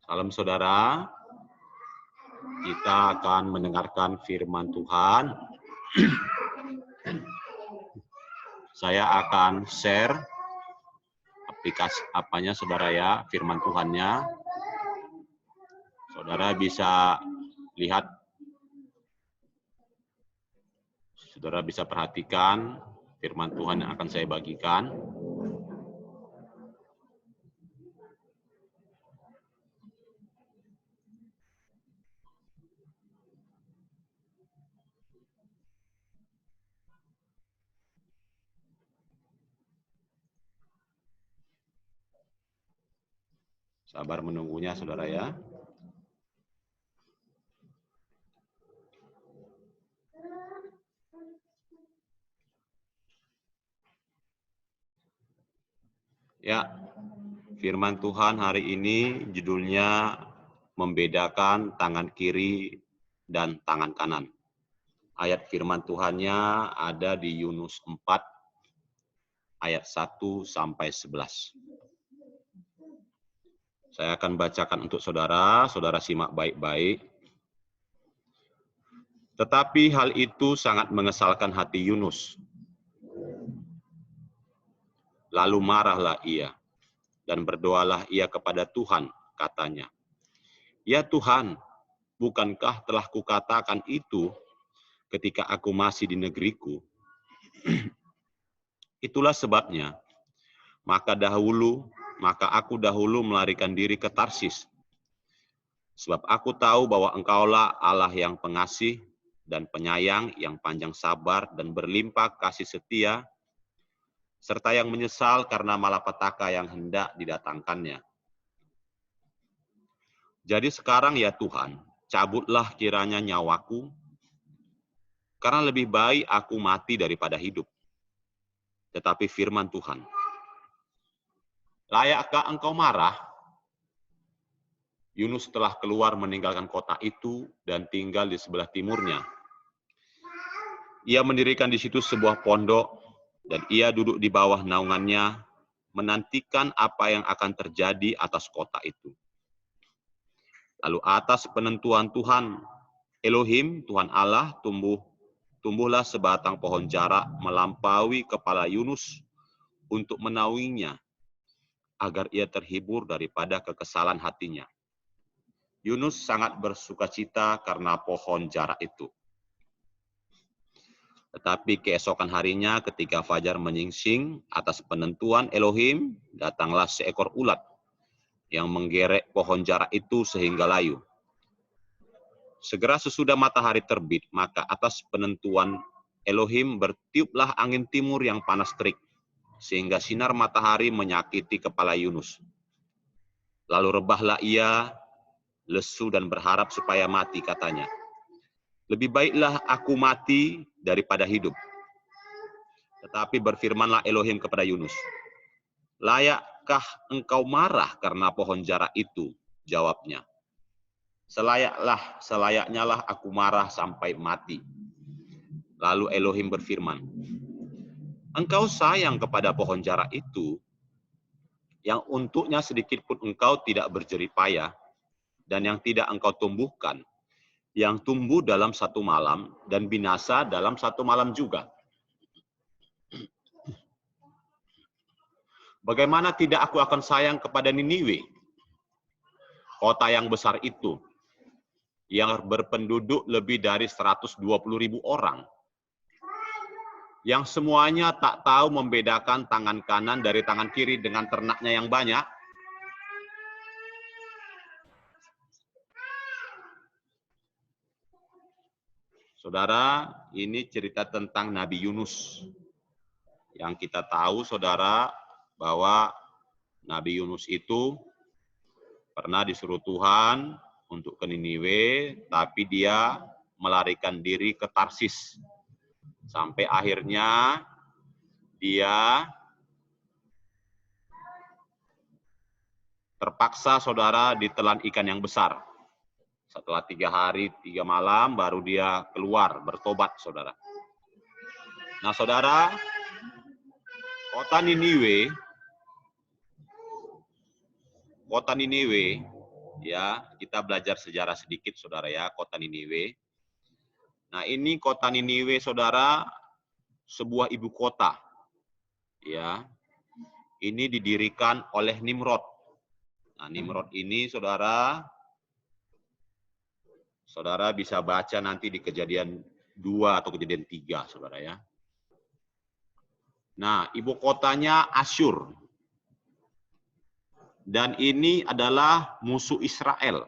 Salam saudara, kita akan mendengarkan firman Tuhan. Saya akan share aplikasi saudara ya, firman Tuhannya. Saudara bisa lihat, saudara bisa perhatikan firman Tuhan yang akan saya bagikan. Sabar menunggunya, saudara ya. Ya, firman Tuhan hari ini judulnya membedakan tangan kiri dan tangan kanan. Ayat firman Tuhannya ada di Yunus 4 ayat 1 sampai 11. Saya akan bacakan untuk saudara, saudara simak baik-baik. Tetapi hal itu sangat mengesalkan hati Yunus. Lalu marahlah ia, dan berdoalah ia kepada Tuhan, katanya, "Ya Tuhan, bukankah telah kukatakan itu ketika aku masih di negeriku? Itulah sebabnya, maka aku dahulu melarikan diri ke Tarsis. Sebab aku tahu bahwa Engkaulah Allah yang pengasih dan penyayang, yang panjang sabar dan berlimpah kasih setia, serta yang menyesal karena malapetaka yang hendak didatangkannya. Jadi sekarang ya Tuhan, cabutlah kiranya nyawaku, karena lebih baik aku mati daripada hidup." Tetapi firman Tuhan, "Layakkah engkau marah?" Yunus telah keluar meninggalkan kota itu dan tinggal di sebelah timurnya. Ia mendirikan di situ sebuah pondok, dan ia duduk di bawah naungannya, menantikan apa yang akan terjadi atas kota itu. Lalu atas penentuan Tuhan Elohim, Tuhan Allah, tumbuhlah sebatang pohon jarak melampaui kepala Yunus untuk menaunginya, agar ia terhibur daripada kekesalan hatinya. Yunus sangat bersukacita karena pohon jarak itu. Tetapi keesokan harinya ketika fajar menyingsing, atas penentuan Elohim, datanglah seekor ulat yang menggerek pohon jarak itu sehingga layu. Segera sesudah matahari terbit, maka atas penentuan Elohim bertiuplah angin timur yang panas terik, sehingga sinar matahari menyakiti kepala Yunus. Lalu rebahlah ia, lesu dan berharap supaya mati, katanya, "Lebih baiklah aku mati daripada hidup." Tetapi berfirmanlah Elohim kepada Yunus, "Layakkah engkau marah karena pohon jarak itu?" Jawabnya, "Selayaknya lah aku marah sampai mati." Lalu Elohim berfirman, "Engkau sayang kepada pohon jarak itu, yang untuknya sedikit pun engkau tidak berjerih payah, dan yang tidak engkau tumbuhkan, yang tumbuh dalam satu malam dan binasa dalam satu malam juga. Bagaimana tidak aku akan sayang kepada Niniwe, kota yang besar itu, yang berpenduduk lebih dari 120.000 orang, yang semuanya tak tahu membedakan tangan kanan dari tangan kiri dengan ternaknya yang banyak?" Saudara, ini cerita tentang Nabi Yunus. Yang kita tahu, saudara, bahwa Nabi Yunus itu pernah disuruh Tuhan untuk ke Niniwe, tapi dia melarikan diri ke Tarsis. Sampai akhirnya dia terpaksa, saudara, ditelan ikan yang besar. Setelah 3 hari, 3 malam, baru dia keluar, bertobat, saudara. Nah, saudara, kota Niniwe Ya, kita belajar sejarah sedikit, saudara ya, kota Niniwe. Nah, ini kota Niniwe, saudara, sebuah ibu kota. Ya, ini didirikan oleh Nimrod. Nah, Nimrod ini, saudara bisa baca nanti di Kejadian 2 atau Kejadian 3, saudara ya. Nah, ibu kotanya Asyur. Dan ini adalah musuh Israel.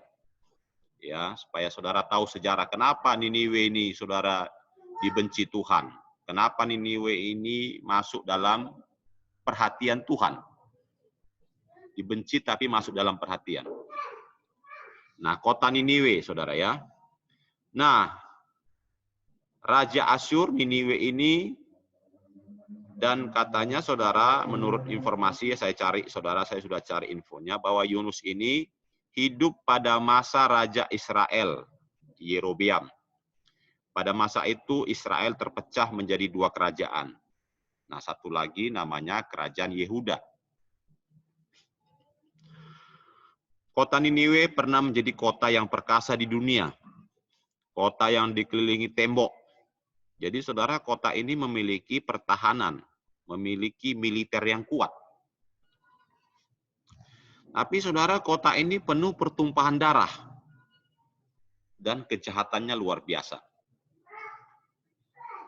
Ya, supaya saudara tahu sejarah kenapa Niniwe ini, saudara, dibenci Tuhan. Kenapa Niniwe ini masuk dalam perhatian Tuhan. Dibenci tapi masuk dalam perhatian. Nah, kota Niniwe, saudara ya. Nah, Raja Asyur Niniwe ini, dan katanya, saudara, menurut informasi saya cari, saudara, saya sudah cari infonya, bahwa Yunus ini hidup pada masa Raja Israel, Yerobeam. Pada masa itu Israel terpecah menjadi 2 kerajaan. Nah, satu lagi namanya Kerajaan Yehuda. Kota Niniwe pernah menjadi kota yang perkasa di dunia. Kota yang dikelilingi tembok. Jadi, saudara, kota ini memiliki pertahanan, memiliki militer yang kuat. Tapi, saudara, kota ini penuh pertumpahan darah. Dan kejahatannya luar biasa.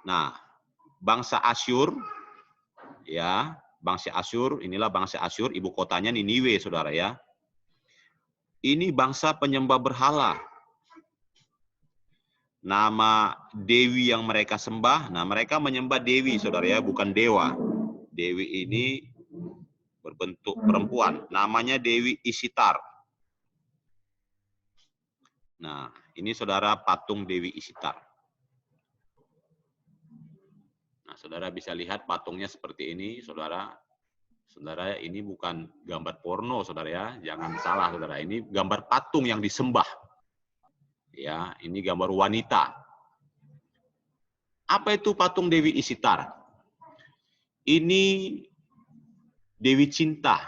Nah, bangsa Asyur, ya, bangsa Asyur, inilah bangsa Asyur, ibu kotanya Niniwe, saudara ya. Ini bangsa penyembah berhala. Nama dewi yang mereka sembah, nah mereka menyembah dewi, saudara ya, bukan dewa. Dewi ini berbentuk perempuan, namanya Dewi Isitar. Nah, ini, saudara, patung Dewi Isitar. Nah, saudara bisa lihat patungnya seperti ini, saudara. Saudara, ini bukan gambar porno, saudara ya. Jangan salah, saudara. Ini gambar patung yang disembah. Ya, ini gambar wanita. Apa itu patung Dewi Isitar? Ini Dewi cinta.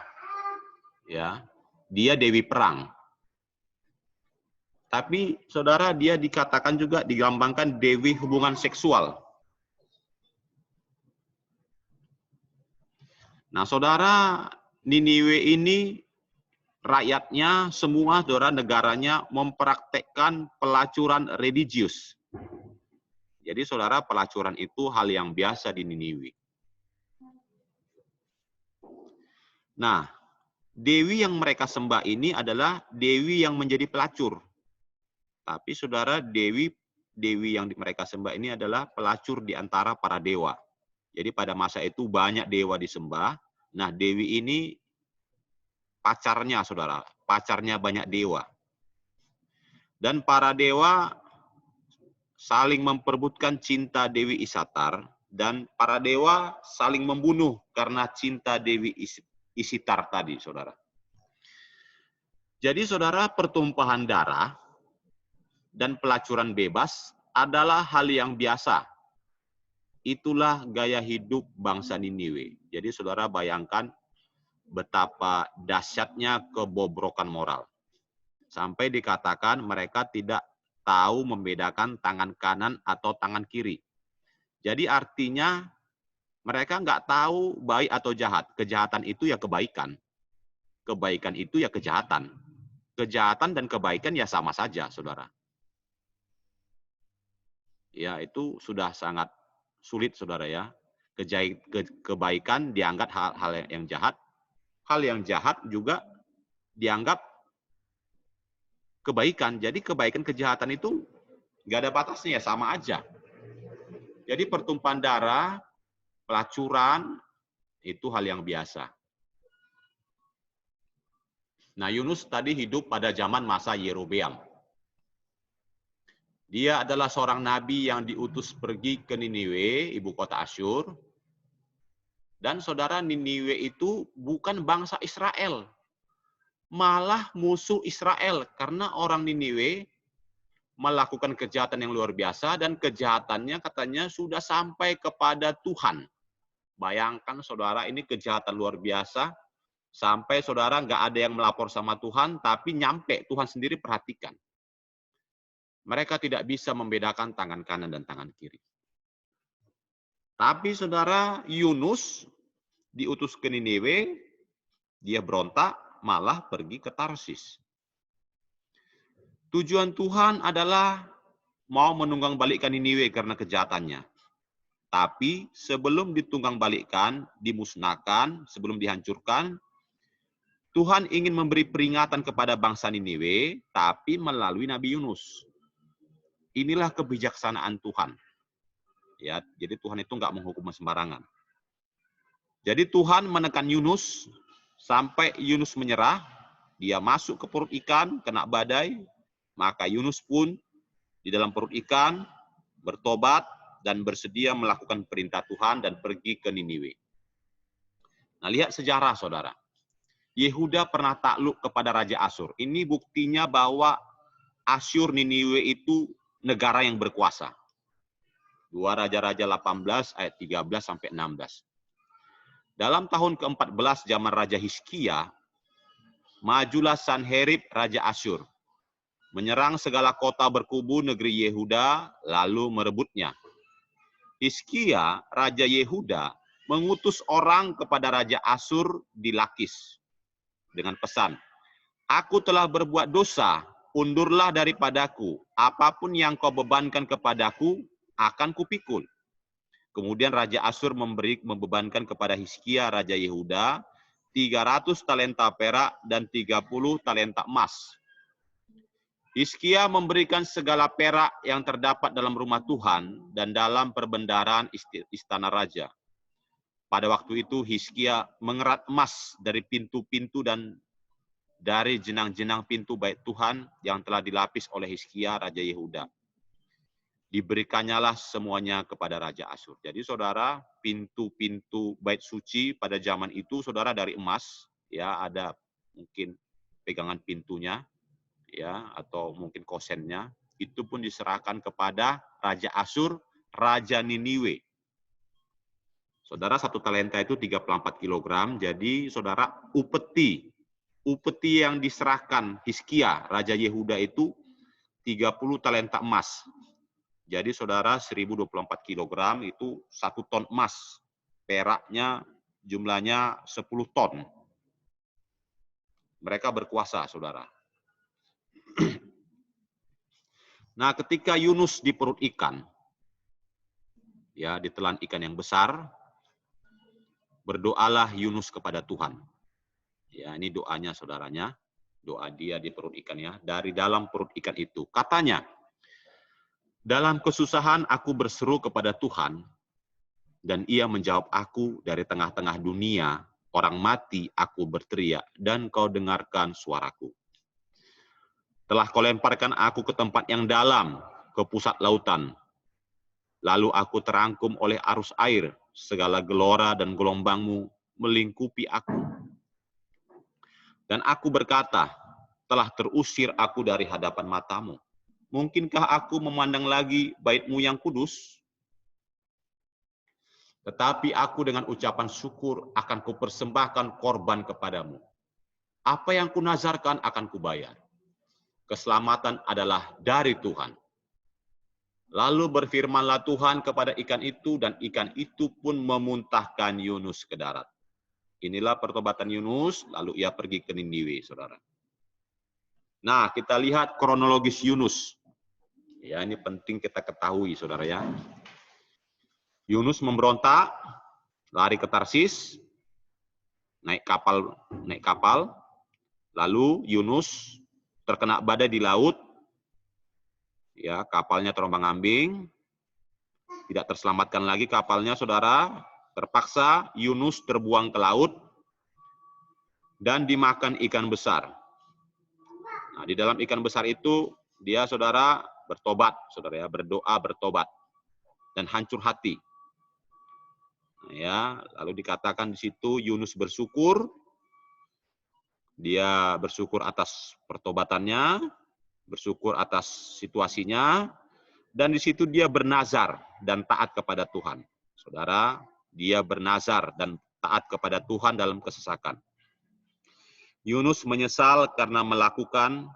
Ya. Dia Dewi perang. Tapi, saudara, dia dikatakan juga digambangkan Dewi hubungan seksual. Nah, saudara, Niniwe ini rakyatnya semua, saudara, negaranya mempraktekkan pelacuran religius. Jadi, saudara, pelacuran itu hal yang biasa di Niniwe. Nah, dewi yang mereka sembah ini adalah dewi yang menjadi pelacur. Tapi, saudara, dewi yang mereka sembah ini adalah pelacur di antara para dewa. Jadi pada masa itu banyak dewa disembah. Nah, dewi ini pacarnya, saudara. Pacarnya banyak dewa. Dan para dewa saling memperebutkan cinta Dewi Isatar. Dan para dewa saling membunuh karena cinta Dewi Isitar tadi, saudara. Jadi, saudara, pertumpahan darah dan pelacuran bebas adalah hal yang biasa. Itulah gaya hidup bangsa Niniwe. Jadi, saudara, bayangkan betapa dahsyatnya kebobrokan moral. Sampai dikatakan mereka tidak tahu membedakan tangan kanan atau tangan kiri. Jadi artinya mereka nggak tahu baik atau jahat. Kejahatan itu ya kebaikan. Kebaikan itu ya kejahatan. Kejahatan dan kebaikan ya sama saja, saudara. Ya, itu sudah sangat sulit, saudara ya. Kebaikan dianggap hal yang jahat. Hal yang jahat juga dianggap kebaikan. Jadi kebaikan kejahatan itu nggak ada batasnya, ya sama aja. Jadi pertumpahan darah, pelacuran, itu hal yang biasa. Nah, Yunus tadi hidup pada zaman masa Yerobeam. Dia adalah seorang nabi yang diutus pergi ke Niniwe, ibu kota Asyur. Dan, saudara, Niniwe itu bukan bangsa Israel. Malah musuh Israel. Karena orang Niniwe melakukan kejahatan yang luar biasa. Dan kejahatannya katanya sudah sampai kepada Tuhan. Bayangkan, saudara, ini kejahatan luar biasa. Sampai saudara nggak ada yang melapor sama Tuhan, tapi nyampe Tuhan sendiri perhatikan. Mereka tidak bisa membedakan tangan kanan dan tangan kiri. Tapi saudara, Yunus diutus ke Niniwe, dia berontak, malah pergi ke Tarsis. Tujuan Tuhan adalah mau menunggang balikkan Niniwe karena kejahatannya. Tapi sebelum ditunggang balikkan, dimusnahkan, sebelum dihancurkan, Tuhan ingin memberi peringatan kepada bangsa Niniwe, tapi melalui Nabi Yunus. Inilah kebijaksanaan Tuhan. Ya, jadi Tuhan itu nggak menghukum sembarangan. Jadi Tuhan menekan Yunus sampai Yunus menyerah, dia masuk ke perut ikan, kena badai, maka Yunus pun di dalam perut ikan bertobat dan bersedia melakukan perintah Tuhan dan pergi ke Niniwe. Nah, lihat sejarah, saudara. Yehuda pernah takluk kepada Raja Asyur. Ini buktinya bahwa Asyur Niniwe itu negara yang berkuasa. 2 Raja-Raja 18 ayat 13 sampai 16. Dalam tahun ke-14 zaman Raja Hizkia, majulah Sanherib Raja Asyur, menyerang segala kota berkubu negeri Yehuda, lalu merebutnya. Hizkia, Raja Yehuda, mengutus orang kepada Raja Asyur di Lakis dengan pesan, "Aku telah berbuat dosa, undurlah daripadaku. Apapun yang kau bebankan kepadaku, akan kupikul." Kemudian Raja Asyur membebankan kepada Hizkia, Raja Yehuda, 300 talenta perak dan 30 talenta emas. Hizkia memberikan segala perak yang terdapat dalam rumah Tuhan dan dalam perbendaharaan istana raja. Pada waktu itu Hizkia mengerat emas dari pintu-pintu dan dari jenang-jenang pintu bait Tuhan yang telah dilapis oleh Hizkia Raja Yehuda. Diberikannya semuanya kepada Raja Asyur. Jadi saudara, pintu-pintu bait suci pada zaman itu saudara dari emas, ya, ada mungkin pegangan pintunya, ya, atau mungkin kosennya, itu pun diserahkan kepada Raja Asyur, Raja Niniwe. Saudara, 1 talenta itu 34 kg, jadi saudara upeti yang diserahkan Hizkia, Raja Yehuda itu 30 talenta emas. Jadi saudara 1024 kg itu 1 ton emas. Peraknya jumlahnya 10 ton. Mereka berkuasa, saudara. Nah, ketika Yunus di perut ikan, ya, ditelan ikan yang besar, berdoalah Yunus kepada Tuhan. Ya, ini doanya saudaranya. Doa dia di perut ikan, ya. Dari dalam perut ikan itu. Katanya, "Dalam kesusahan aku berseru kepada Tuhan, dan ia menjawab aku dari tengah-tengah dunia. Orang mati aku berteriak, dan kau dengarkan suaraku. Telah kau lemparkan aku ke tempat yang dalam, ke pusat lautan. Lalu aku terangkum oleh arus air, segala gelora dan gelombangmu melingkupi aku. Dan aku berkata, telah terusir aku dari hadapan matamu. Mungkinkah aku memandang lagi bait-Mu yang kudus? Tetapi aku dengan ucapan syukur akan kupersembahkan korban kepadamu. Apa yang kunazarkan akan kubayar. Keselamatan adalah dari Tuhan." Lalu berfirmanlah Tuhan kepada ikan itu, dan ikan itu pun memuntahkan Yunus ke darat. Inilah pertobatan Yunus, lalu ia pergi ke Niniwe, saudara. Nah, kita lihat kronologis Yunus. Ya, ini penting kita ketahui, saudara, ya. Yunus memberontak, lari ke Tarsis, naik kapal, lalu Yunus terkena badai di laut, ya, kapalnya terombang-ambing, tidak terselamatkan lagi kapalnya, saudara. Terpaksa Yunus terbuang ke laut dan dimakan ikan besar. Nah, di dalam ikan besar itu dia, saudara, bertobat, saudara, ya, berdoa bertobat dan hancur hati. Nah, ya, lalu dikatakan di situ Yunus bersyukur. Dia bersyukur atas pertobatannya, bersyukur atas situasinya, dan di situ dia bernazar dan taat kepada Tuhan. Saudara, dia bernazar dan taat kepada Tuhan dalam kesesakan. Yunus menyesal karena melakukan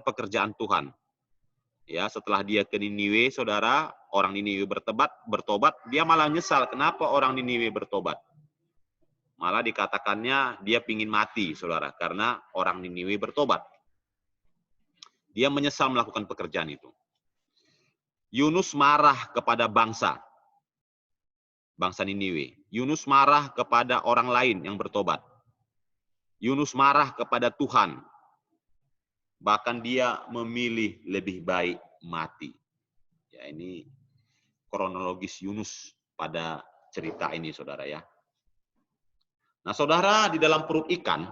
pekerjaan Tuhan. Ya, setelah dia ke Niniwe, saudara, orang Niniwe bertobat, dia malah nyesal. Kenapa orang Niniwe bertobat? Malah dikatakannya dia pingin mati, saudara, karena orang Niniwe bertobat. Dia menyesal melakukan pekerjaan itu. Yunus marah kepada bangsa Niniwe. Yunus marah kepada orang lain yang bertobat. Yunus marah kepada Tuhan. Bahkan dia memilih lebih baik mati. Ya, ini kronologis Yunus pada cerita ini, saudara ya. Nah, saudara, di dalam perut ikan,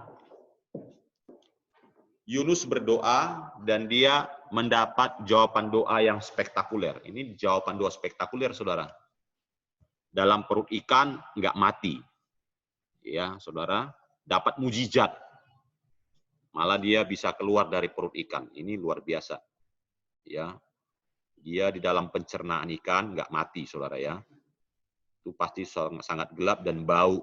Yunus berdoa dan dia mendapat jawaban doa yang spektakuler. Ini jawaban doa spektakuler, saudara. Dalam perut ikan nggak mati. Ya, saudara, dapat mujizat. Malah dia bisa keluar dari perut ikan. Ini luar biasa. Ya. Dia di dalam pencernaan ikan nggak mati, saudara ya. Itu pasti sangat gelap dan bau.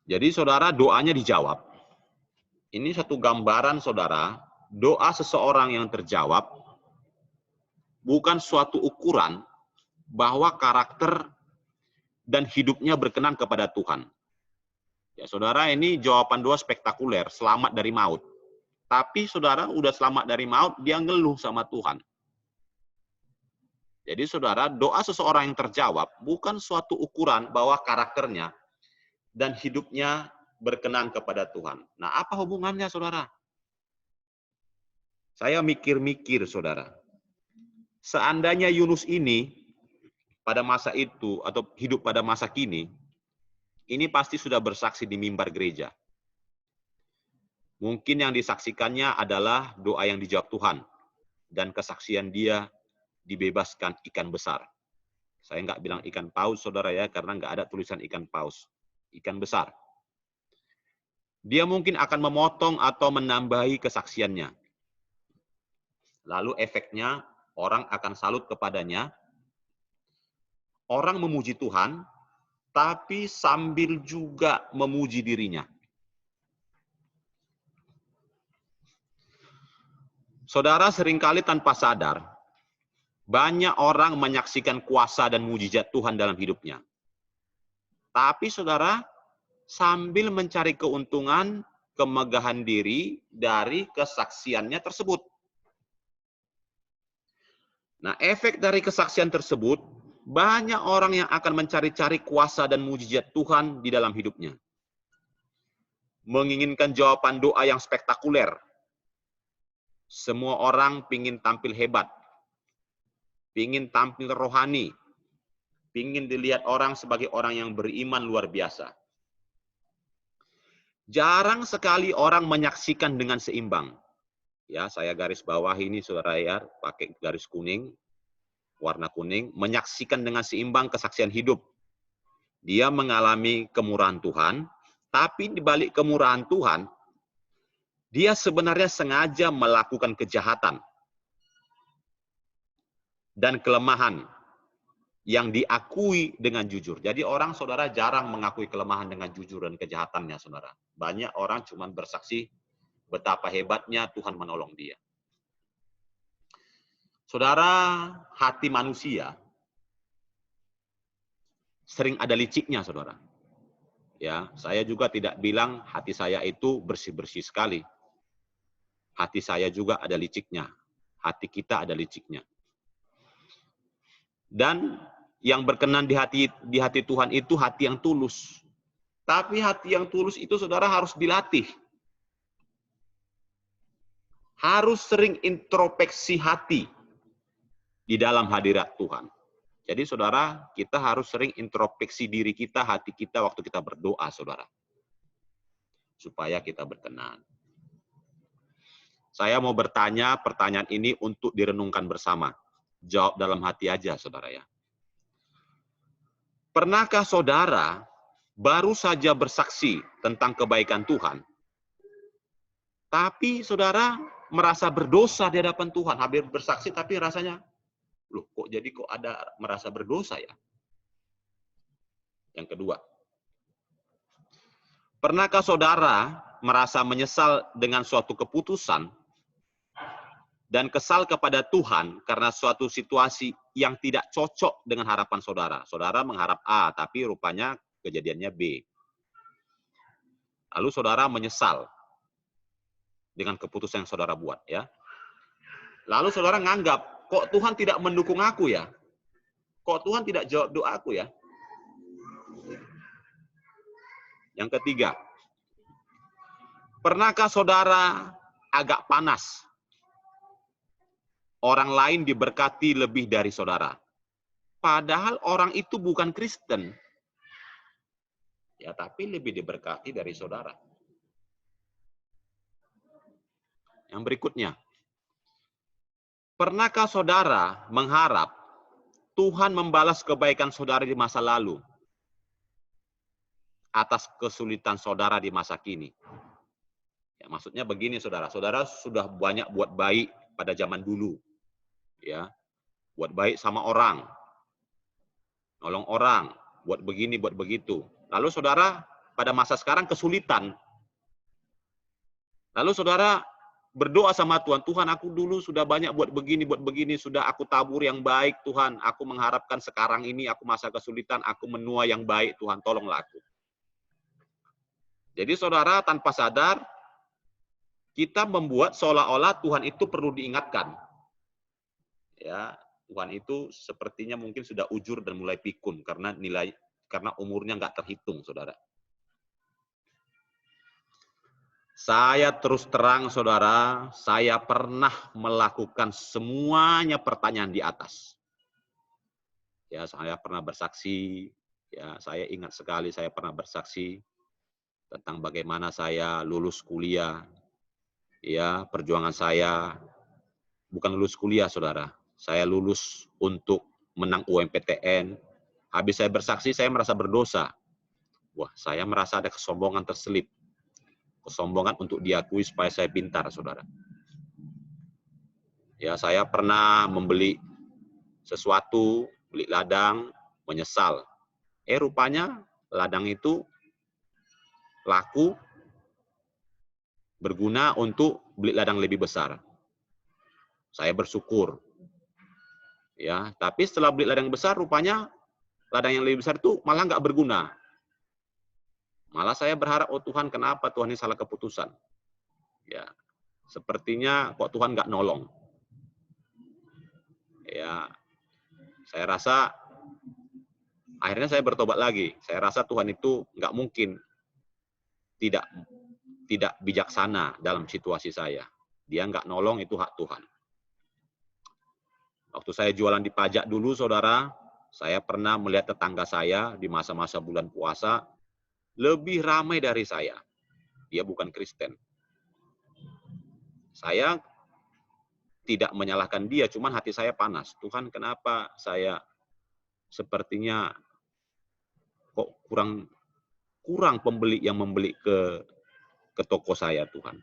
Jadi saudara, doanya dijawab. Ini satu gambaran, saudara, doa seseorang yang terjawab bukan suatu ukuran bahwa karakter dan hidupnya berkenan kepada Tuhan. Ya, saudara, ini jawaban doa spektakuler, selamat dari maut. Tapi saudara, udah selamat dari maut, dia ngeluh sama Tuhan. Jadi saudara, doa seseorang yang terjawab bukan suatu ukuran bahwa karakternya dan hidupnya berkenan kepada Tuhan. Nah, apa hubungannya, saudara? Saya mikir-mikir, saudara. Seandainya Yunus ini pada masa itu atau hidup pada masa kini, ini pasti sudah bersaksi di mimbar gereja. Mungkin yang disaksikannya adalah doa yang dijawab Tuhan dan kesaksian dia dibebaskan ikan besar. Saya nggak bilang ikan paus, saudara ya, karena nggak ada tulisan ikan paus. Ikan besar. Dia mungkin akan memotong atau menambahi kesaksiannya. Lalu efeknya, orang akan salut kepadanya. Orang memuji Tuhan, tapi sambil juga memuji dirinya. Saudara, seringkali tanpa sadar, banyak orang menyaksikan kuasa dan mujizat Tuhan dalam hidupnya. Tapi saudara, sambil mencari keuntungan, kemegahan diri dari kesaksiannya tersebut. Nah, efek dari kesaksian tersebut, banyak orang yang akan mencari-cari kuasa dan mujizat Tuhan di dalam hidupnya. Menginginkan jawaban doa yang spektakuler. Semua orang pingin tampil hebat. Pingin tampil rohani. Pingin dilihat orang sebagai orang yang beriman luar biasa. Jarang sekali orang menyaksikan dengan seimbang. Ya, saya garis bawah ini, saudara ya, pakai garis kuning, warna kuning, menyaksikan dengan seimbang kesaksian hidup. Dia mengalami kemurahan Tuhan, tapi di balik kemurahan Tuhan, dia sebenarnya sengaja melakukan kejahatan dan kelemahan yang diakui dengan jujur. Jadi orang, saudara, jarang mengakui kelemahan dengan jujur dan kejahatannya, saudara. Banyak orang cuma bersaksi betapa hebatnya Tuhan menolong dia. Saudara, hati manusia sering ada liciknya, saudara. Ya, saya juga tidak bilang hati saya itu bersih-bersih sekali. Hati saya juga ada liciknya. Hati kita ada liciknya. Dan yang berkenan di hati Tuhan itu hati yang tulus. Tapi hati yang tulus itu, saudara, harus dilatih. Harus sering introspeksi hati di dalam hadirat Tuhan. Jadi saudara, kita harus sering introspeksi diri kita, hati kita waktu kita berdoa, saudara. Supaya kita berkenan. Saya mau bertanya pertanyaan ini untuk direnungkan bersama. Jawab dalam hati aja, saudara ya. Pernahkah saudara baru saja bersaksi tentang kebaikan Tuhan, tapi saudara merasa berdosa di hadapan Tuhan, hampir bersaksi tapi rasanya, loh kok ada merasa berdosa ya? Yang kedua, pernahkah saudara merasa menyesal dengan suatu keputusan dan kesal kepada Tuhan karena suatu situasi yang tidak cocok dengan harapan saudara? Saudara mengharap A, tapi rupanya kejadiannya B. Lalu saudara menyesal dengan keputusan yang saudara buat, ya. Lalu saudara nganggap, kok Tuhan tidak mendukung aku ya? Kok Tuhan tidak jawab doaku ya? Yang ketiga, pernahkah saudara agak panas? Orang lain diberkati lebih dari saudara. Padahal orang itu bukan Kristen. Ya, tapi lebih diberkati dari saudara. Yang berikutnya, pernahkah saudara mengharap Tuhan membalas kebaikan saudara di masa lalu atas kesulitan saudara di masa kini? Ya, maksudnya begini, saudara. Saudara sudah banyak buat baik pada zaman dulu. Ya, buat baik sama orang, nolong orang, buat begini, buat begitu. Lalu saudara pada masa sekarang kesulitan. Lalu saudara berdoa sama Tuhan, Tuhan aku dulu sudah banyak buat begini, sudah aku tabur yang baik Tuhan. Aku mengharapkan sekarang ini aku masa kesulitan, aku menua yang baik Tuhan, tolonglah aku. Jadi saudara tanpa sadar, kita membuat seolah-olah Tuhan itu perlu diingatkan. Ya, Tuhan itu sepertinya mungkin sudah ujur dan mulai pikun karena umurnya nggak terhitung, saudara. Saya terus terang, saudara, saya pernah melakukan semuanya pertanyaan di atas. Ya, saya pernah bersaksi, ya, saya ingat sekali saya pernah bersaksi tentang bagaimana saya lulus kuliah. Ya, perjuangan saya bukan lulus kuliah, saudara. Saya lulus untuk menang UMPTN. Habis saya bersaksi, saya merasa berdosa. Wah, saya merasa ada kesombongan terselip. Kesombongan untuk diakui supaya saya pintar, saudara. Ya, saya pernah membeli sesuatu, beli ladang, menyesal. Rupanya ladang itu laku, berguna untuk beli ladang lebih besar. Saya bersyukur. Ya, tapi setelah beli ladang besar, rupanya ladang yang lebih besar itu malah nggak berguna. Malah saya berharap, oh Tuhan, kenapa Tuhan ini salah keputusan? Ya, sepertinya kok Tuhan nggak nolong. Ya, saya rasa akhirnya saya bertobat lagi. Saya rasa Tuhan itu nggak mungkin tidak bijaksana dalam situasi saya. Dia nggak nolong, itu hak Tuhan. Waktu saya jualan di pajak dulu, saudara, saya pernah melihat tetangga saya di masa-masa bulan puasa lebih ramai dari saya. Dia bukan Kristen. Saya tidak menyalahkan dia, cuman hati saya panas. Tuhan, kenapa saya sepertinya kok kurang pembeli yang membeli ke toko saya, Tuhan.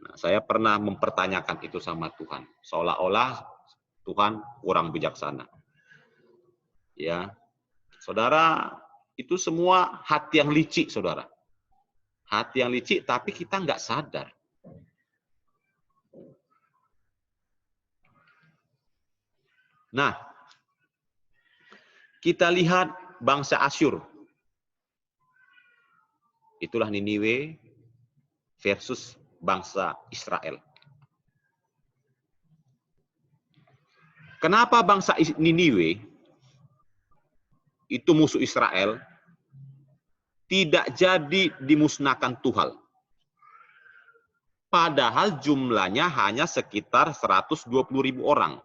Nah, saya pernah mempertanyakan itu sama Tuhan. Seolah-olah Tuhan kurang bijaksana. Ya, saudara, itu semua hati yang licik, saudara. Hati yang licik, tapi kita nggak sadar. Nah, kita lihat bangsa Asyur. Itulah Niniwe versus bangsa Israel. Kenapa bangsa Niniwe itu musuh Israel tidak jadi dimusnahkan Tuhan? Padahal jumlahnya hanya sekitar 120.000 orang.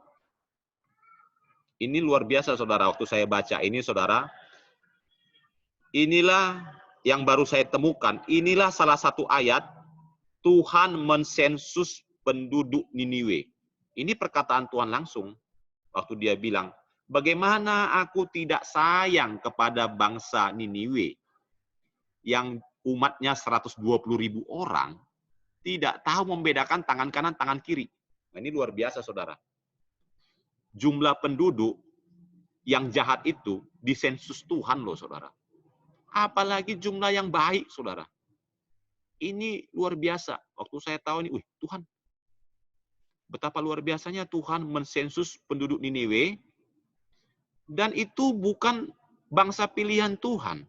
Ini luar biasa, saudara. Waktu saya baca ini, saudara, inilah yang baru saya temukan. Inilah salah satu ayat Tuhan mensensus penduduk Niniwe. Ini perkataan Tuhan langsung. Waktu dia bilang, bagaimana aku tidak sayang kepada bangsa Niniwe yang umatnya 120.000 orang, tidak tahu membedakan tangan kanan, tangan kiri. Nah, ini luar biasa, saudara. Jumlah penduduk yang jahat itu disensus Tuhan loh, saudara. Apalagi jumlah yang baik, saudara. Ini luar biasa. Waktu saya tahu ini, Tuhan, betapa luar biasanya Tuhan mensensus penduduk Niniwe, dan itu bukan bangsa pilihan Tuhan.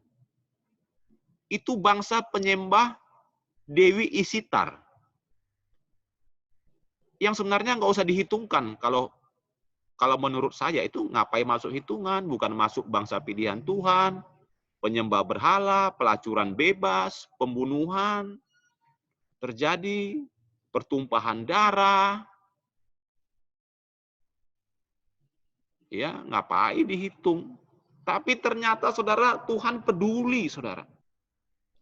Itu bangsa penyembah Dewi Isitar. Yang sebenarnya nggak usah dihitungkan. Kalau menurut saya itu ngapain masuk hitungan, bukan masuk bangsa pilihan Tuhan, penyembah berhala, pelacuran bebas, pembunuhan, terjadi pertumpahan darah. Ya, ngapain dihitung? Tapi ternyata saudara, Tuhan peduli, saudara.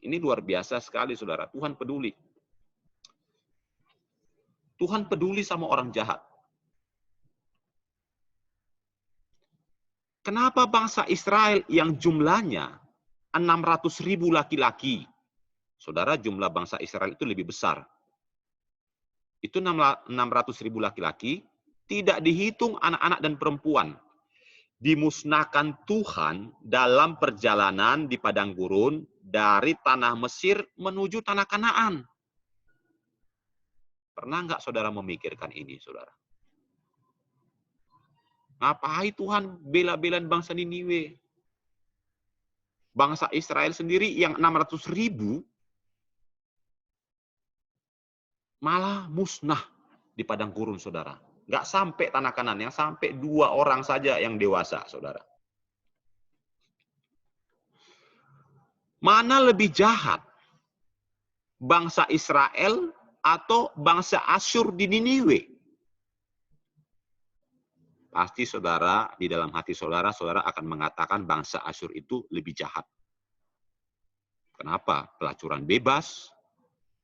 Ini luar biasa sekali, saudara. Tuhan peduli. Tuhan peduli sama orang jahat. Kenapa bangsa Israel yang jumlahnya 600.000 laki-laki, saudara, jumlah bangsa Israel itu lebih besar. Itu 600.000 laki-laki, tidak dihitung anak-anak dan perempuan. Dimusnahkan Tuhan dalam perjalanan di padang gurun dari tanah Mesir menuju tanah Kanaan. Pernah nggak saudara memikirkan ini, saudara? Ngapain Tuhan bela-belain bangsa Niniwe? Bangsa Israel sendiri yang 600.000 malah musnah di padang gurun, saudara. Nggak sampai tanah Kanaan, yang sampai 2 orang saja yang dewasa, saudara. Mana lebih jahat? Bangsa Israel atau bangsa Asyur di Niniwe? Pasti saudara, di dalam hati saudara, saudara akan mengatakan bangsa Asyur itu lebih jahat. Kenapa? Pelacuran bebas,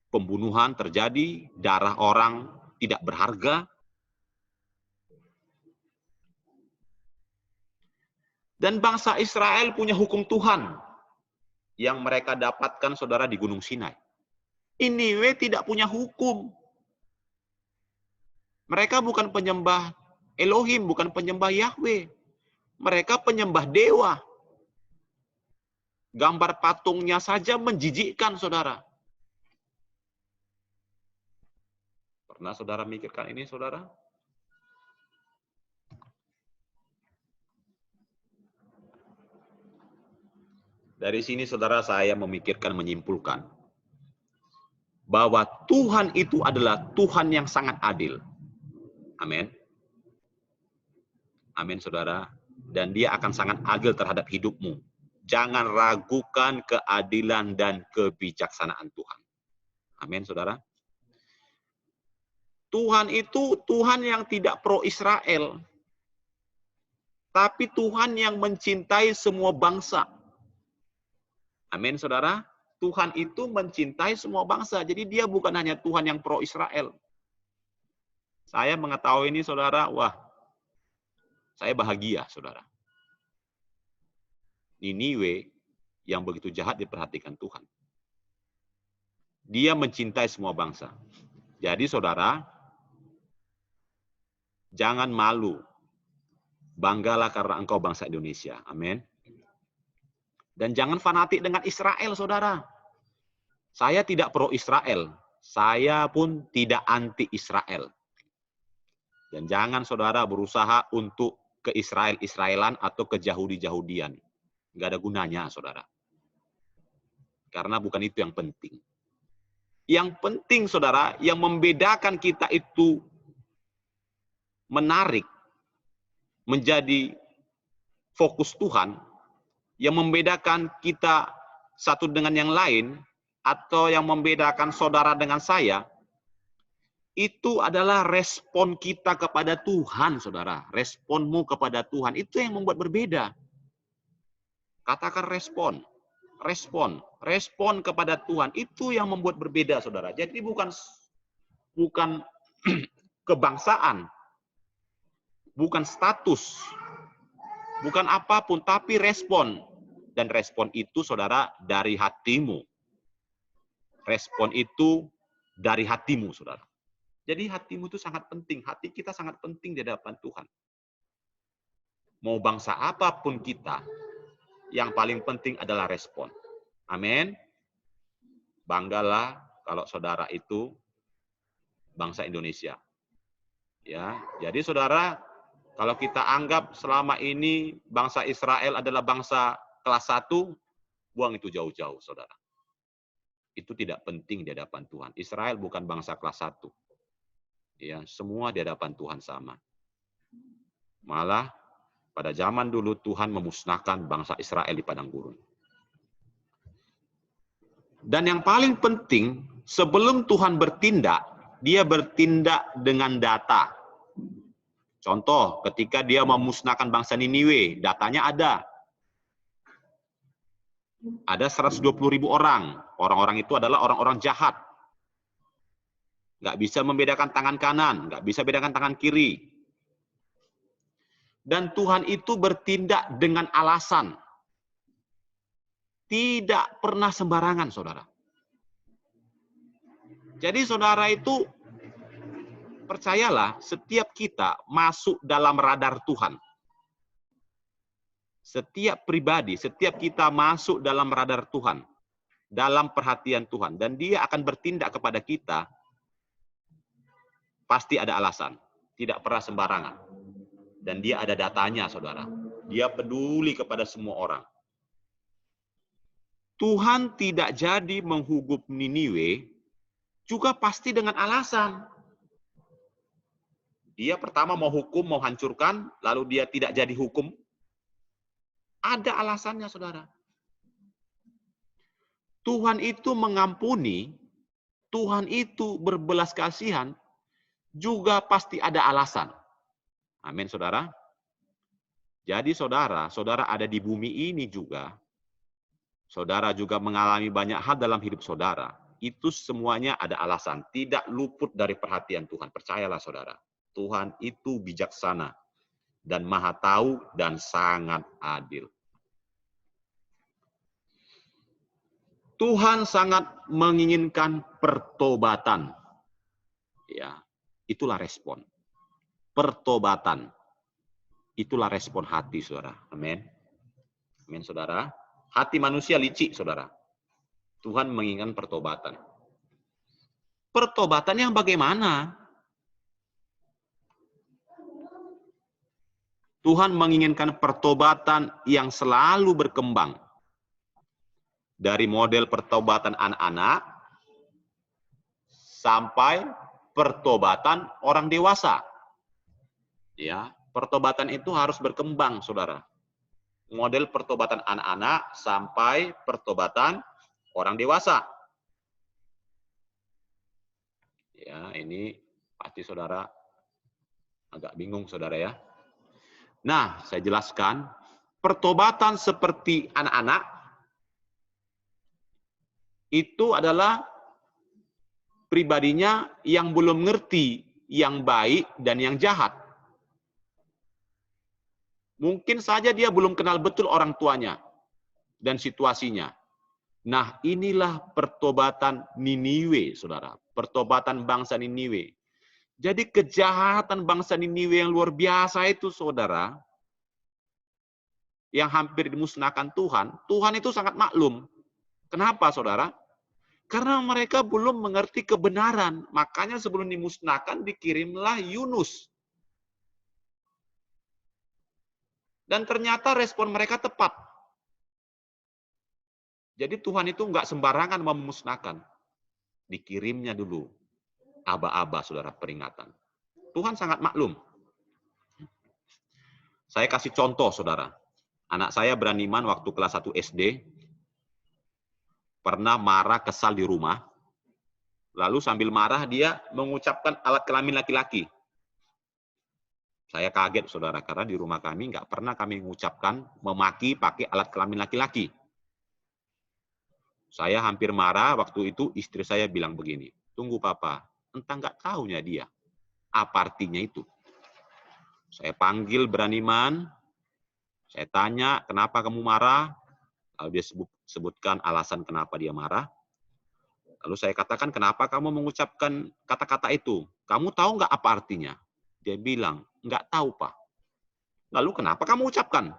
pembunuhan terjadi, darah orang tidak berharga. Dan bangsa Israel punya hukum Tuhan yang mereka dapatkan, saudara, di Gunung Sinai. Niniwe tidak punya hukum. Mereka bukan penyembah Elohim, bukan penyembah Yahweh. Mereka penyembah dewa. Gambar patungnya saja menjijikkan, saudara. Pernah saudara mikirkan ini, saudara? Dari sini, saudara, saya memikirkan, menyimpulkan bahwa Tuhan itu adalah Tuhan yang sangat adil. Amin. Amin, saudara. Dan dia akan sangat adil terhadap hidupmu. Jangan ragukan keadilan dan kebijaksanaan Tuhan. Amin, saudara. Tuhan itu Tuhan yang tidak pro-Israel. Tapi Tuhan yang mencintai semua bangsa. Amin, saudara. Tuhan itu mencintai semua bangsa. Jadi dia bukan hanya Tuhan yang pro-Israel. Saya mengetahui ini, saudara, wah, saya bahagia, saudara. Niniwe yang begitu jahat diperhatikan Tuhan. Dia mencintai semua bangsa. Jadi, saudara, jangan malu. Banggalah karena engkau bangsa Indonesia. Amin. Dan jangan fanatik dengan Israel, saudara. Saya tidak pro-Israel. Saya pun tidak anti-Israel. Dan jangan saudara berusaha untuk ke Israel-Israelan atau ke Yahudi-Yahudian. Nggak ada gunanya, saudara. Karena bukan itu yang penting. Yang penting, saudara, yang membedakan kita itu menarik menjadi fokus Tuhan, yang membedakan kita satu dengan yang lain, atau yang membedakan saudara dengan saya, itu adalah respon kita kepada Tuhan, saudara. Responmu kepada Tuhan, itu yang membuat berbeda. Katakan respon. Respon kepada Tuhan, itu yang membuat berbeda, saudara. Jadi bukan kebangsaan, bukan status, bukan apapun, tapi respon. Dan respon itu, saudara, dari hatimu. Respon itu dari hatimu, saudara. Jadi hatimu itu sangat penting. Hati kita sangat penting di hadapan Tuhan. Mau bangsa apapun kita, yang paling penting adalah respon. Amin. Banggalah kalau saudara itu bangsa Indonesia. Ya, jadi saudara, kalau kita anggap selama ini bangsa Israel adalah bangsa kelas 1, buang itu jauh-jauh, saudara. Itu tidak penting di hadapan Tuhan. Israel bukan bangsa kelas 1. Ya, semua di hadapan Tuhan sama. Malah pada zaman dulu Tuhan memusnahkan bangsa Israel di padang gurun. Dan yang paling penting, sebelum Tuhan bertindak, dia bertindak dengan data. Contoh, ketika dia memusnahkan bangsa Niniwe, datanya ada. Ada 120.000 orang. Orang-orang itu adalah orang-orang jahat. Nggak bisa membedakan tangan kanan, nggak bisa bedakan tangan kiri. Dan Tuhan itu bertindak dengan alasan. Tidak pernah sembarangan, saudara. Jadi saudara itu, percayalah, setiap kita masuk dalam radar Tuhan. Setiap pribadi, setiap kita masuk dalam radar Tuhan. Dalam perhatian Tuhan. Dan dia akan bertindak kepada kita, pasti ada alasan. Tidak pernah sembarangan. Dan dia ada datanya, saudara. Dia peduli kepada semua orang. Tuhan tidak jadi menghukum Niniwe, juga pasti dengan alasan. Dia pertama mau hukum, mau hancurkan, lalu dia tidak jadi hukum. Ada alasannya, saudara. Tuhan itu mengampuni, Tuhan itu berbelas kasihan, juga pasti ada alasan. Amin, saudara. Jadi saudara ada di bumi ini juga. Saudara juga mengalami banyak hal dalam hidup saudara. Itu semuanya ada alasan. Tidak luput dari perhatian Tuhan. Percayalah saudara. Tuhan itu bijaksana. Dan maha tahu dan sangat adil. Tuhan sangat menginginkan pertobatan. Ya, itulah respon. Pertobatan. Itulah respon hati, saudara. Amin. Amin, saudara. Hati manusia licik, saudara. Tuhan menginginkan pertobatan. Pertobatan yang bagaimana? Tuhan menginginkan pertobatan yang selalu berkembang. Dari model pertobatan anak-anak sampai pertobatan orang dewasa. Ya, pertobatan itu harus berkembang, saudara. Model pertobatan anak-anak sampai pertobatan orang dewasa. Ya, ini pasti saudara agak bingung, saudara ya. Nah, saya jelaskan, pertobatan seperti anak-anak itu adalah pribadinya yang belum ngerti yang baik dan yang jahat. Mungkin saja dia belum kenal betul orang tuanya dan situasinya. Nah, inilah pertobatan Niniwe, saudara. Pertobatan bangsa Niniwe. Jadi kejahatan bangsa Niniwe yang luar biasa itu, saudara, yang hampir dimusnahkan Tuhan, Tuhan itu sangat maklum. Kenapa, saudara? Karena mereka belum mengerti kebenaran. Makanya sebelum dimusnahkan, dikirimlah Yunus. Dan ternyata respon mereka tepat. Jadi Tuhan itu nggak sembarangan memusnahkan. Dikirimnya dulu. Aba-aba, saudara, peringatan. Tuhan sangat maklum. Saya kasih contoh, saudara. Anak saya beraniman waktu kelas 1 SD, pernah marah kesal di rumah, lalu sambil marah dia mengucapkan alat kelamin laki-laki. Saya kaget, saudara, karena di rumah kami nggak pernah kami mengucapkan memaki pakai alat kelamin laki-laki. Saya hampir marah, waktu itu istri saya bilang begini, tunggu papa, entah nggak tahunya dia. Apa artinya itu? Saya panggil beraniman, saya tanya, kenapa kamu marah? Lalu dia sebutkan alasan kenapa dia marah. Lalu saya katakan, kenapa kamu mengucapkan kata-kata itu? Kamu tahu nggak apa artinya? Dia bilang, nggak tahu, Pak. Lalu kenapa kamu ucapkan?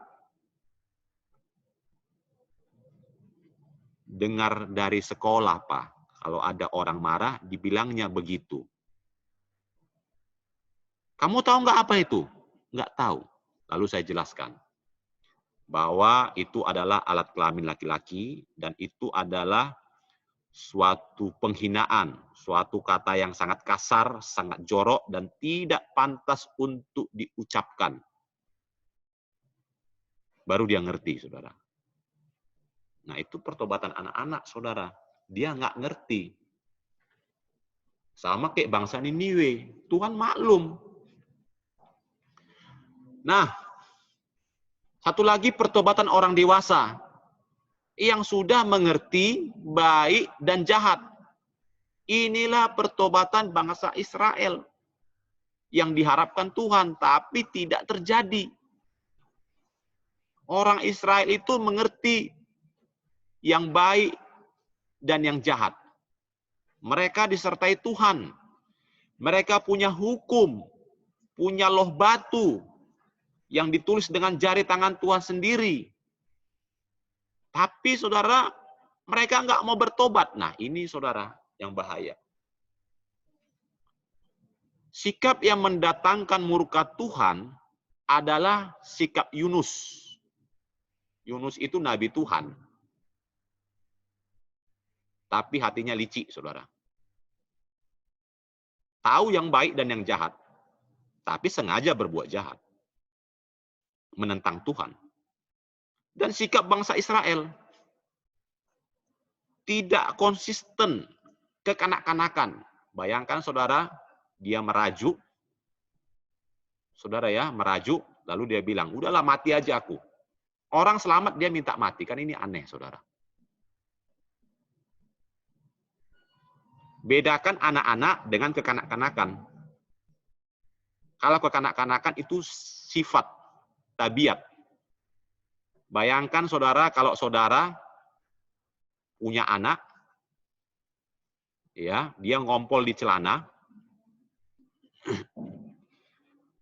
Dengar dari sekolah, Pak. Kalau ada orang marah, dibilangnya begitu. Kamu tahu nggak apa itu? Nggak tahu. Lalu saya jelaskan. Bahwa itu adalah alat kelamin laki-laki, dan itu adalah suatu penghinaan, suatu kata yang sangat kasar, sangat jorok, dan tidak pantas untuk diucapkan. Baru dia ngerti, saudara. Nah, itu pertobatan anak-anak, saudara. Dia nggak ngerti. Sama kayak bangsa Niniwe. Tuhan maklum. Nah, satu lagi pertobatan orang dewasa. Yang sudah mengerti baik dan jahat. Inilah pertobatan bangsa Israel. Yang diharapkan Tuhan, tapi tidak terjadi. Orang Israel itu mengerti yang baik dan yang jahat. Mereka disertai Tuhan. Mereka punya hukum, punya loh batu yang ditulis dengan jari tangan Tuhan sendiri. Tapi saudara, mereka nggak mau bertobat. Nah, ini saudara yang bahaya. Sikap yang mendatangkan murka Tuhan adalah sikap Yunus. Yunus itu nabi Tuhan. Tapi hatinya licik, saudara. Tahu yang baik dan yang jahat. Tapi sengaja berbuat jahat. Menentang Tuhan. Dan sikap bangsa Israel tidak konsisten, kekanak-kanakan. Bayangkan saudara, dia merajuk. Saudara ya, merajuk. Lalu dia bilang, udahlah mati aja aku. Orang selamat dia minta mati. Kan ini aneh, saudara. Bedakan anak-anak dengan kekanak-kanakan. Kalau kekanak-kanakan itu sifat, tabiat. Bayangkan saudara, kalau saudara punya anak, ya, dia ngompol di celana,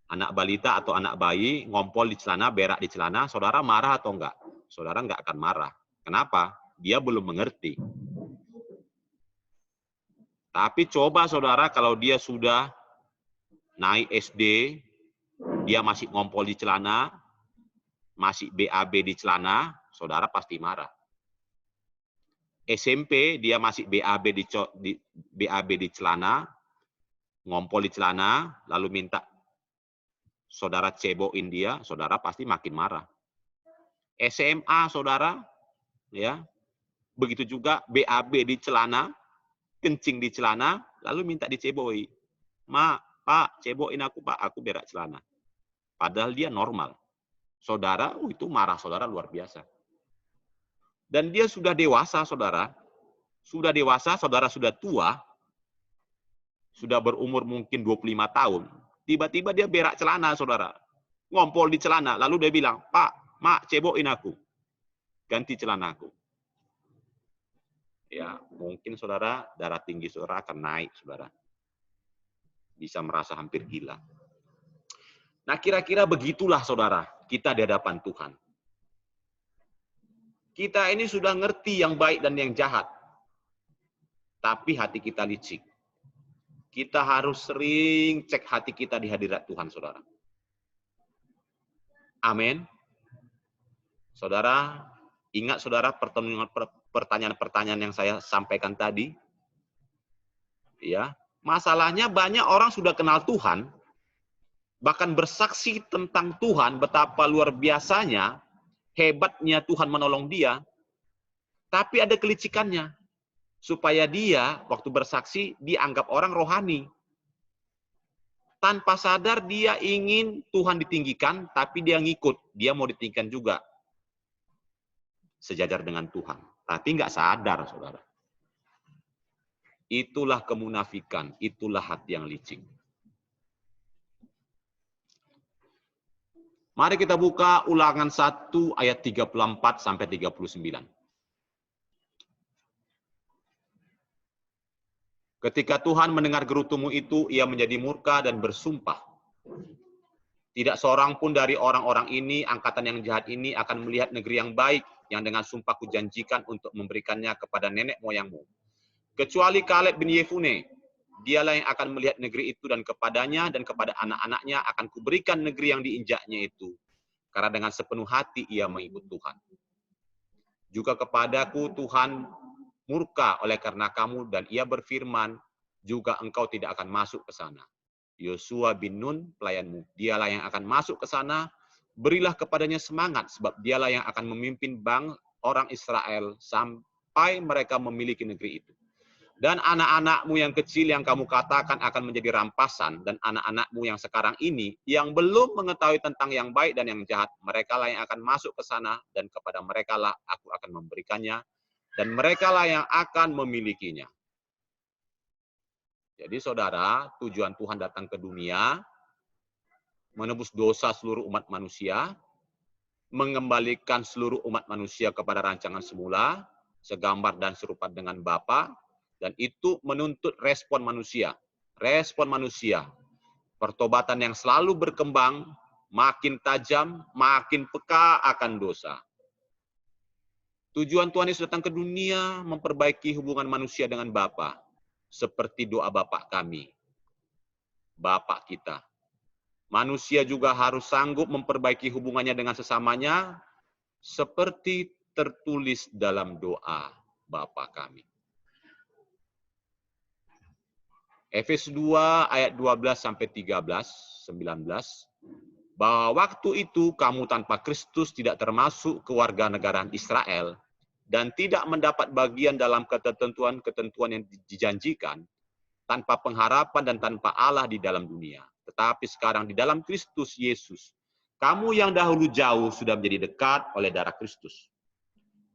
anak balita atau anak bayi ngompol di celana, berak di celana, saudara marah atau enggak? Saudara enggak akan marah. Kenapa? Dia belum mengerti. Tapi coba saudara kalau dia sudah naik SD, dia masih ngompol di celana, masih BAB di celana, saudara pasti marah. SMP dia masih BAB di celana, ngompol di celana, lalu minta saudara cebokin dia, saudara pasti makin marah. SMA saudara, ya, begitu juga BAB di celana, kencing di celana, lalu minta diceboi. Pak, cebokin aku Pak, aku berak celana. Padahal dia normal. Saudara, itu marah saudara luar biasa. Dan dia sudah dewasa, saudara. Sudah dewasa, saudara sudah tua. Sudah berumur mungkin 25 tahun. Tiba-tiba dia berak celana, saudara. Ngompol di celana. Lalu dia bilang, Pak, Mak, cebokin aku. Ganti celanaku. Ya, mungkin saudara, darah tinggi saudara akan naik, saudara. Bisa merasa hampir gila. Nah, kira-kira begitulah, saudara, kita di hadapan Tuhan. Kita ini sudah ngerti yang baik dan yang jahat. Tapi hati kita licik. Kita harus sering cek hati kita di hadirat Tuhan, saudara. Amin. Saudara, ingat saudara pertanyaan-pertanyaan yang saya sampaikan tadi? Ya, masalahnya banyak orang sudah kenal Tuhan, bahkan bersaksi tentang Tuhan, betapa luar biasanya, hebatnya Tuhan menolong dia, tapi ada kelicikannya. Supaya dia, waktu bersaksi, dianggap orang rohani. Tanpa sadar dia ingin Tuhan ditinggikan, tapi dia ngikut. Dia mau ditinggikan juga. Sejajar dengan Tuhan. Tapi nggak sadar, saudara. Itulah kemunafikan, itulah hati yang licik. Mari kita buka Ulangan 1 ayat 34 sampai 39. Ketika Tuhan mendengar gerutumu itu, ia menjadi murka dan bersumpah. Tidak seorang pun dari orang-orang ini, angkatan yang jahat ini, akan melihat negeri yang baik yang dengan sumpah kujanjikan untuk memberikannya kepada nenek moyangmu. Kecuali Kaleb bin Yefune, dialah yang akan melihat negeri itu, dan kepadanya dan kepada anak-anaknya akan kuberikan negeri yang diinjaknya itu. Karena dengan sepenuh hati ia mengikut Tuhan. Juga kepadaku Tuhan murka oleh karena kamu, dan ia berfirman, juga engkau tidak akan masuk ke sana. Yosua bin Nun, pelayanmu, dialah yang akan masuk ke sana. Berilah kepadanya semangat, sebab dialah yang akan memimpin orang Israel sampai mereka memiliki negeri itu. Dan anak-anakmu yang kecil yang kamu katakan akan menjadi rampasan, dan anak-anakmu yang sekarang ini, yang belum mengetahui tentang yang baik dan yang jahat, mereka lah yang akan masuk ke sana, dan kepada mereka lah aku akan memberikannya, dan mereka lah yang akan memilikinya. Jadi saudara, tujuan Tuhan datang ke dunia, menebus dosa seluruh umat manusia, mengembalikan seluruh umat manusia kepada rancangan semula, segambar dan serupa dengan Bapa, dan itu menuntut respon manusia. Respon manusia, pertobatan yang selalu berkembang, makin tajam, makin peka akan dosa. Tujuan Tuhan Yesus datang ke dunia memperbaiki hubungan manusia dengan Bapa, seperti doa Bapa kami, Bapa kita. Manusia juga harus sanggup memperbaiki hubungannya dengan sesamanya, seperti tertulis dalam doa Bapa kami. Efesus 2 ayat 12-13, 19, bahwa waktu itu kamu tanpa Kristus tidak termasuk kewarganegaraan Israel, dan tidak mendapat bagian dalam ketentuan-ketentuan yang dijanjikan, tanpa pengharapan dan tanpa Allah di dalam dunia. Tetapi sekarang di dalam Kristus Yesus, kamu yang dahulu jauh sudah menjadi dekat oleh darah Kristus.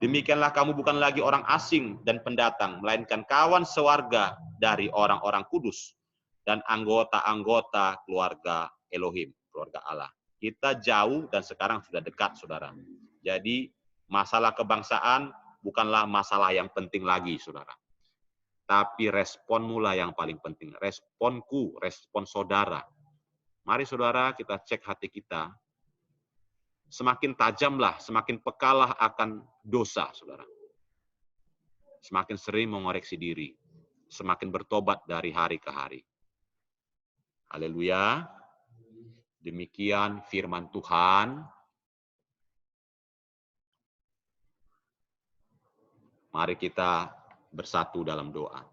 Demikianlah kamu bukan lagi orang asing dan pendatang, melainkan kawan sewarga dari orang-orang kudus dan anggota-anggota keluarga Elohim, keluarga Allah. Kita jauh dan sekarang sudah dekat, saudara. Jadi masalah kebangsaan bukanlah masalah yang penting lagi, saudara. Tapi responmu lah yang paling penting. Responku, respon saudara. Mari saudara kita cek hati kita. Semakin tajamlah, semakin pekalah akan dosa, saudara. Semakin sering mengoreksi diri. Semakin bertobat dari hari ke hari. Haleluya. Demikian firman Tuhan. Mari kita bersatu dalam doa.